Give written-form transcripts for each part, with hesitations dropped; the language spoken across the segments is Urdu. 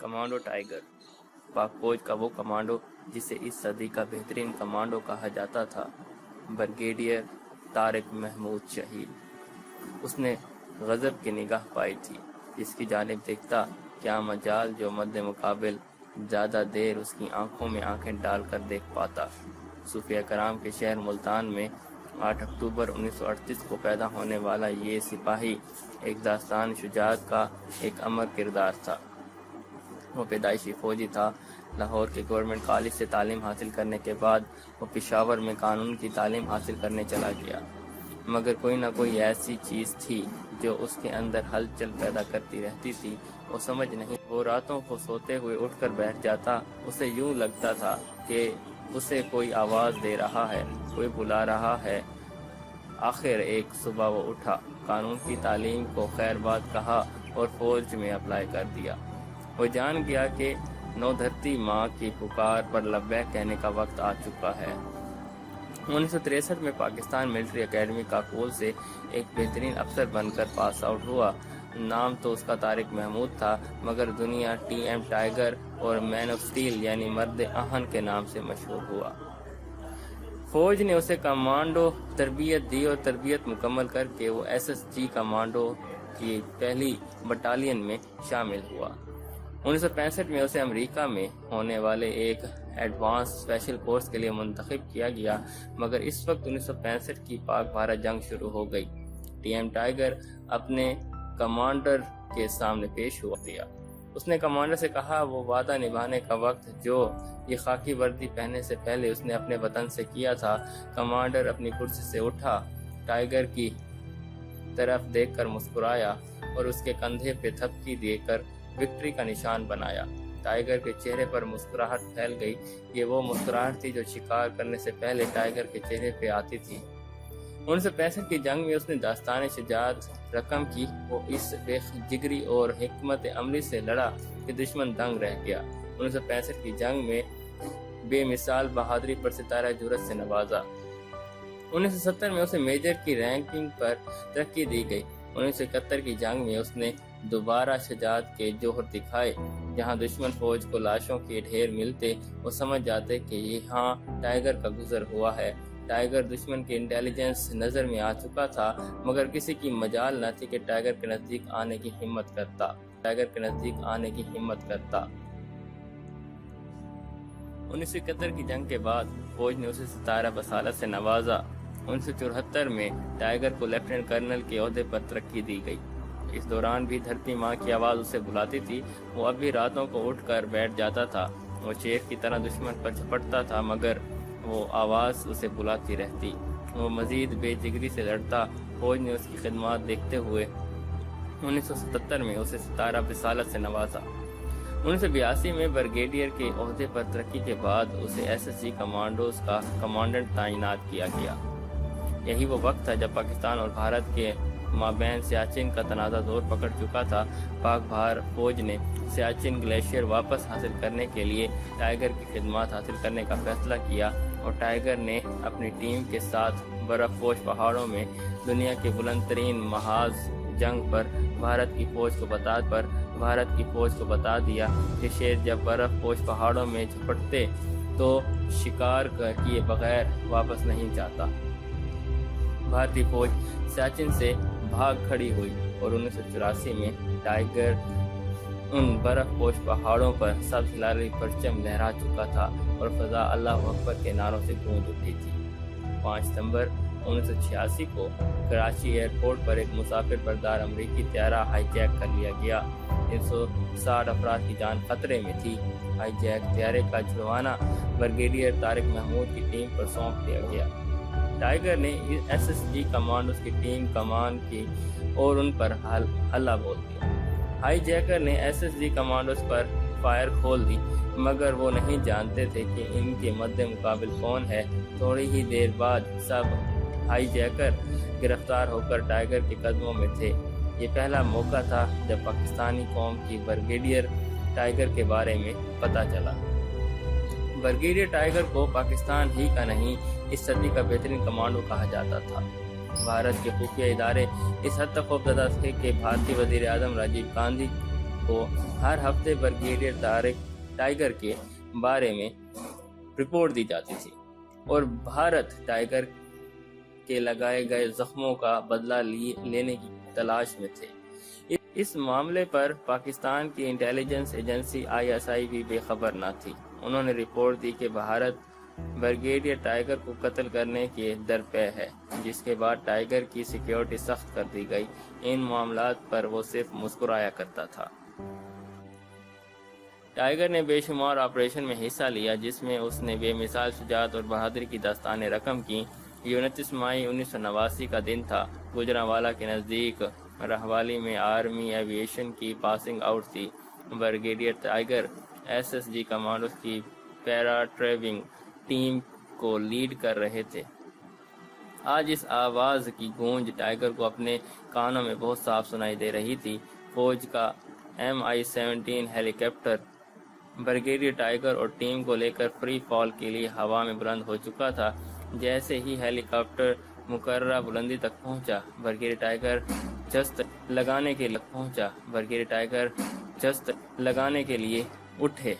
کمانڈو ٹائیگر، پاک فوج کا وہ کمانڈو جسے اس صدی کا بہترین کمانڈو کہا جاتا تھا، بریگیڈیئر طارق محمود شہید۔ اس نے غضب کی نگاہ پائی تھی، جس کی جانب دیکھتا کیا مجال جو مد مقابل زیادہ دیر اس کی آنکھوں میں آنکھیں ڈال کر دیکھ پاتا۔ صوفیہ کرام کے شہر ملتان میں 8 اکتوبر 1938 کو پیدا ہونے والا یہ سپاہی ایک داستان شجاعت کا ایک امر کردار تھا۔ وہ پیدائشی فوجی تھا۔ لاہور کے گورنمنٹ کالج سے تعلیم حاصل کرنے کے بعد وہ پشاور میں قانون کی تعلیم حاصل کرنے چلا گیا، مگر کوئی نہ کوئی ایسی چیز تھی جو اس کے اندر ہلچل پیدا کرتی رہتی تھی۔ وہ سمجھ نہیں، وہ راتوں کو سوتے ہوئے اٹھ کر بیٹھ جاتا۔ اسے یوں لگتا تھا کہ اسے کوئی آواز دے رہا ہے، کوئی بلا رہا ہے۔ آخر ایک صبح وہ اٹھا، قانون کی تعلیم کو خیر بات کہا اور فوج میں اپلائی کر دیا۔ وہ جان گیا کہ نو دھرتی ماں کی پکار پر لبیک کہنے کا وقت آ چکا ہے۔ 1963 میں پاکستان ملٹری اکیڈمی کاکول سے ایک بہترین افسر بن کر پاس آؤٹ ہوا۔ نام تو اس کا طارق محمود تھا، مگر دنیا ٹی ایم ٹائیگر اور مین آف سٹیل یعنی مرد آہن کے نام سے مشہور ہوا۔ فوج نے اسے کمانڈو تربیت دی اور تربیت مکمل کر کے وہ ایس ایس جی کمانڈو کی پہلی بٹالین میں شامل ہوا۔ 1965 میں اسے امریکہ میں ہونے والے ایک ایڈوانس اسپیشل کورس کے لیے منتخب کیا گیا، مگر اس وقت 1965 کی پاک بھارت جنگ شروع ہو گئی۔ ٹی ایم ٹائیگر اپنے کمانڈر کے سامنے پیش ہوا دیا۔ اس نے کمانڈر سے کہا وہ وعدہ نبھانے کا وقت جو یہ خاکی وردی پہننے سے پہلے اس نے اپنے وطن سے کیا تھا۔ کمانڈر اپنی کرسی سے اٹھا، ٹائیگر کی طرف دیکھ کر مسکرایا اور اس کے کندھے پہ تھپکی دے کر وکٹری کا نشان بنایا۔ ٹائیگر کے چہرے پر مسکراہٹ پھیل گئی۔ یہ وہ مسکراہٹ تھی جو شکار کرنے سے پہلے ٹائیگر کے چہرے پہ آتی تھی۔ 1965 کی جنگ میں اس نے داستان شجاعت رقم کی۔ وہ اس بے جگری اور حکمت عملی سے لڑا کہ دشمن دنگ رہ گیا۔ 1965 کی جنگ میں بے مثال بہادری پر ستارہ جرأت سے نوازا۔ 1970 میں اسے میجر کی رینکنگ پر ترقی دی گئی۔ 1971 کی جنگ میں اس نے دوبارہ شجاعت کے جوہر دکھائے۔ جہاں دشمن فوج کو لاشوں کے ڈھیر ملتے، وہ سمجھ جاتے کہ یہاں ٹائیگر کا گزر ہوا ہے۔ ٹائیگر دشمن کے انٹیلیجنس نظر میں آ چکا تھا، مگر کسی کی مجال نہ تھی کہ ٹائیگر کے نزدیک آنے کی ہمت کرتا۔ 1971 کی جنگ کے بعد فوج نے اسے ستارہ بصالت سے نوازا۔ 1974 میں ٹائیگر کو لیفٹیننٹ کرنل کے عہدے پر ترقی دی گئی۔ اس دوران بھی دھرتی ماں کی آواز اسے بلاتی تھی۔ وہ اب بھی راتوں کو اٹھ کر بیٹھ جاتا تھا۔ وہ شیر کی طرح دشمن پر جھپٹتا تھا، مگر وہ آواز اسے بلاتی رہتی۔ وہ مزید بے جگری سے لڑتا۔ فوج نے اس کی خدمات دیکھتے ہوئے 1977 میں اسے ستارہ بصالت سے نوازا۔ 1982 میں بریگیڈیئر کے عہدے پر ترقی کے بعد اسے ایس ایس جی کمانڈوز کا کمانڈنٹ تعینات کیا گیا۔ یہی وہ وقت تھا جب پاکستان اور بھارت کے مابین سیاچن کا تنازع زور پکڑ چکا تھا۔ پاک بھار فوج نے سیاچن گلیشیئر واپس حاصل کرنے کے لیے ٹائیگر کی خدمات حاصل کرنے کا فیصلہ کیا، اور ٹائیگر نے اپنی ٹیم کے ساتھ برف پوش پہاڑوں میں دنیا کے بلند ترین محاذ جنگ پر بھارت کی فوج کو بتا دیا کہ شیر جب برف پوش پہاڑوں میں جھپٹتے تو شکار کیے بغیر واپس نہیں جاتا۔ بھارتی فوج سیاچن سے بھاگ کھڑی ہوئی اور 1984 میں ٹائیگر ان برف پوش پہاڑوں پر سبز ہلالی پرچم لہرا چکا تھا اور فضا اللہ اکبر کے نعروں سے گونج اٹھی تھی۔ 5 ستمبر 1986 کو کراچی ایئرپورٹ پر ایک مسافر بردار امریکی طیارہ ہائی جیک کر لیا گیا۔ 360 افراد کی جان خطرے میں تھی۔ ہائی جیک طیارے کا چھڑوانا بریگیڈیئر طارق محمود کی ٹیم پر سونپ دیا گیا۔ ٹائیگر نے ایس ایس جی کمانڈوز کی ٹیم کمان کی اور ان پر حلہ بول دیا۔ ہائی جیکر نے ایس ایس جی کمانڈوز پر فائر کھول دی، مگر وہ نہیں جانتے تھے کہ ان کے مد مقابل کون ہے۔ تھوڑی ہی دیر بعد سب ہائی جیکر گرفتار ہو کر ٹائیگر کے قدموں میں تھے۔ یہ پہلا موقع تھا جب پاکستانی قوم کی بریگیڈیئر ٹائیگر کے بارے میں پتہ چلا۔ بریگیڈیئر ٹائیگر کو پاکستان ہی کا نہیں، اس صدی کا بہترین کمانڈو کہا جاتا تھا۔ بھارت کے خفیہ ادارے اس حد تک خوفزدہ تھے کہ بھارتی وزیر اعظم راجیو گاندھی کو ہر ہفتے بریگیڈیئر طارق ٹائیگر کے بارے میں رپورٹ دی جاتی تھی اور بھارت ٹائیگر کے لگائے گئے زخموں کا بدلہ لینے کی تلاش میں تھے۔ اس معاملے پر پاکستان کی انٹیلیجنس ایجنسی ISI بھی بے خبر نہ تھی۔ انہوں نے رپورٹ دی کہ بھارت بریگیڈیئر ٹائیگر کو قتل کرنے کے درپے ہے، جس کے بعد ٹائیگر کی سیکیورٹی سخت کر دی گئی۔ ان معاملات پر وہ صرف مسکرایا کرتا تھا۔ ٹائیگر نے بے شمار آپریشن میں حصہ لیا جس میں اس نے بے مثال شجاعت اور بہادری کی داستانیں رقم کی۔ 29 مئی 1989 کا دن تھا۔ گوجرانوالا کے نزدیک رہوالی میں آرمی ایوی ایشن کی پاسنگ آؤٹ تھی۔ بریگیڈیئر ٹائیگر SSG کمانڈوز کی پیرا ٹریوننگ ٹیم کو لیڈ کر رہے تھے۔ آج اس آواز کی گونج ٹائیگر کو اپنے کانوں میں بہت صاف سنائی دے رہی تھی۔ فوج کا MI-17 ہیلی کاپٹر بریگیڈیئر ٹائیگر اور ٹیم کو لے کر فری فال کے لیے ہوا میں بلند ہو چکا تھا۔ جیسے ہی ہیلی کاپٹر مقررہ بلندی تک پہنچا، بریگیڈیئر ٹائیگر جست لگانے کے لیے اٹھے،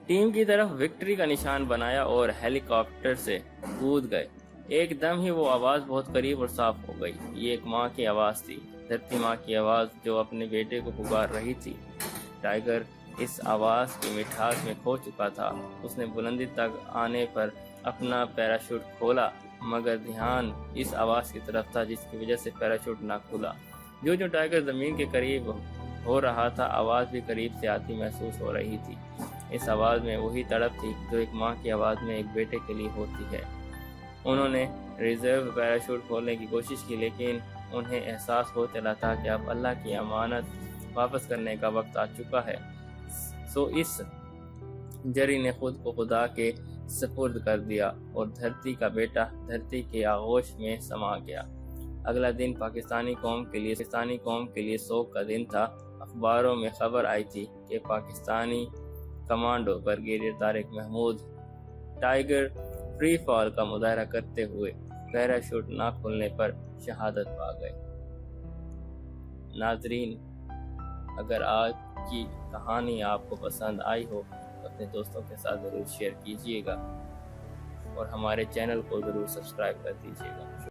ٹیم کی طرف وکٹری کا نشان بنایا اور ہیلی کاپٹر سے کود گئے۔ ایک دم ہی وہ آواز بہت قریب اور صاف ہو گئی۔ یہ ایک ماں کی آواز تھی، دھرتی ماں کی آواز جو اپنے بیٹے کو پکار رہی تھی۔ ٹائیگر اس آواز کی مٹھاس میں کھو چکا تھا۔ اس نے بلندی تک آنے پر اپنا پیراشوٹ کھولا، مگر دھیان اس آواز کی طرف تھا جس کی وجہ سے پیراشوٹ نہ کھلا۔ جو ٹائیگر زمین کے قریب ہو رہا تھا، آواز بھی قریب سے آتی محسوس ہو رہی تھی۔ اس آواز میں وہی تڑپ تھی جو ایک ماں کی آواز میں ایک بیٹے کے لیے ہوتی ہے۔ انہوں نے ریزرو پیراشوٹ کھولنے کی کوشش کی، لیکن انہیں احساس ہو چلا تھا کہ اب اللہ کی امانت واپس کرنے کا وقت آ چکا ہے۔ سو اس جری نے خود کو خدا کے سپرد کر دیا اور دھرتی کا بیٹا دھرتی کے آغوش میں سما گیا۔ اگلا دن پاکستانی قوم کے لیے سوگ کا دن تھا۔ اخباروں میں خبر آئی تھی کہ پاکستانی commando brigadier Tariq Mahmood tiger free fall کا مظاہرہ کرتے ہوئے پیراشوٹ نہ کھلنے پر شہادت پا گئے۔ ناظرین، اگر آج کی کہانی آپ کو پسند آئی ہو تو اپنے دوستوں کے ساتھ ضرور شیئر کیجیے گا اور ہمارے چینل کو ضرور سبسکرائب کر دیجیے گا۔